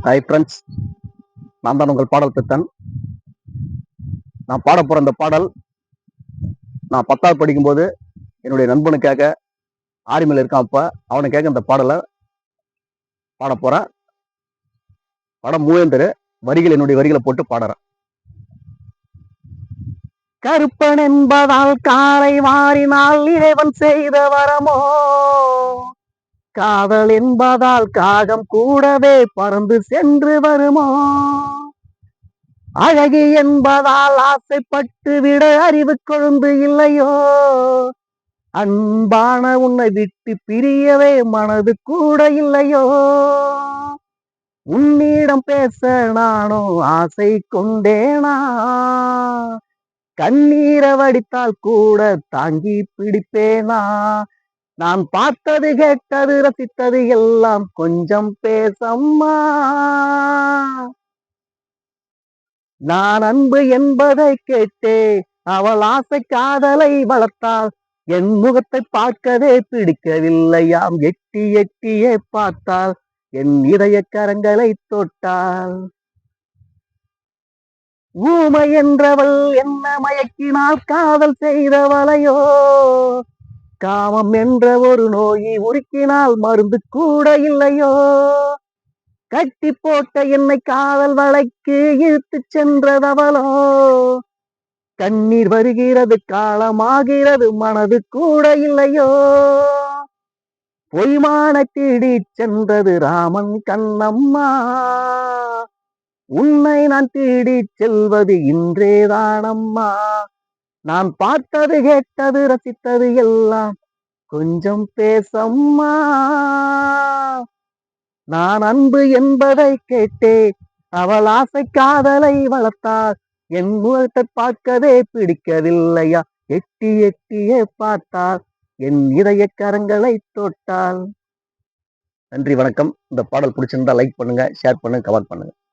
Hi friends, நான் தான் உங்கள் பாடல் பித்தன். நான் பாட போற இந்த பாடல் நான் 10வது படிக்கும்போது என்னுடைய நண்பனுக்காக ஆர்மியில் இருக்கான். அப்ப அவனுக்காக இந்த பாடலை பாட போறேன். படம் மூவேந்தரு வரிகள் என்னுடைய வரிகளை போட்டு பாடுறேன். கருப்பன் என்பதால் காலை மாறினால் இறைவன் செய்த வரமோ, காதல் என்பதால் காகம் கூடவே பறந்து சென்று வருமோ, அழகு என்பதால் ஆசைப்பட்டு விட அறிவு கொழுந்து இல்லையோ, அன்பான உன்னை விட்டு பிரியவே மனது கூட இல்லையோ, உன்னிடம் பேச நானும் ஆசை கொண்டேனா, கண்ணீரை வடித்தால் கூட தாங்கி பிடிப்பேனா, நான் பார்த்தது கேட்டது ரசித்தது எல்லாம் கொஞ்சம் பேசம்மா, நான் அன்பு என்பதை கேட்டே அவள் ஆசை காதலை வளர்த்தாள், என் முகத்தை பார்க்கவே பிடிக்கவில்லையாம், எட்டி எட்டியே பார்த்தாள், என் இதய கரங்களை தொட்டாள். ஊமை என்றவள் என்ன மயக்கினால் காதல் செய்தவளையோ, காமம் என்ற ஒரு நோயை உருக்கினால் மருந்து கூட இல்லையோ, கட்டி போட்ட என்னை காதல் வலைக்கு இழுத்து சென்றதவளோ, கண்ணீர் வருகிறது காலமாகிறது மனது கூட இல்லையோ, பொய்மான தேடி சென்றது ராமன் கண்ணம்மா, உன்னை நான் தேடி செல்வது இன்றேதானம்மா, நான் பார்த்தது கேட்டது ரசித்தது எல்லாம் கொஞ்சம் பேசம்மா, நான் அன்பு என்பதை கேட்டே அவள் ஆசை காதலை வளர்த்தாள், என் முகத்தை பார்க்கவே பிடிக்கவில்லையா, எட்டி எட்டியே பார்த்தாள், என் இதய கரங்களை தொட்டாள். நன்றி, வணக்கம். இந்த பாடல் பிடிச்சிருந்தா லைக் பண்ணுங்க, ஷேர் பண்ணுங்க, கமெண்ட் பண்ணுங்க.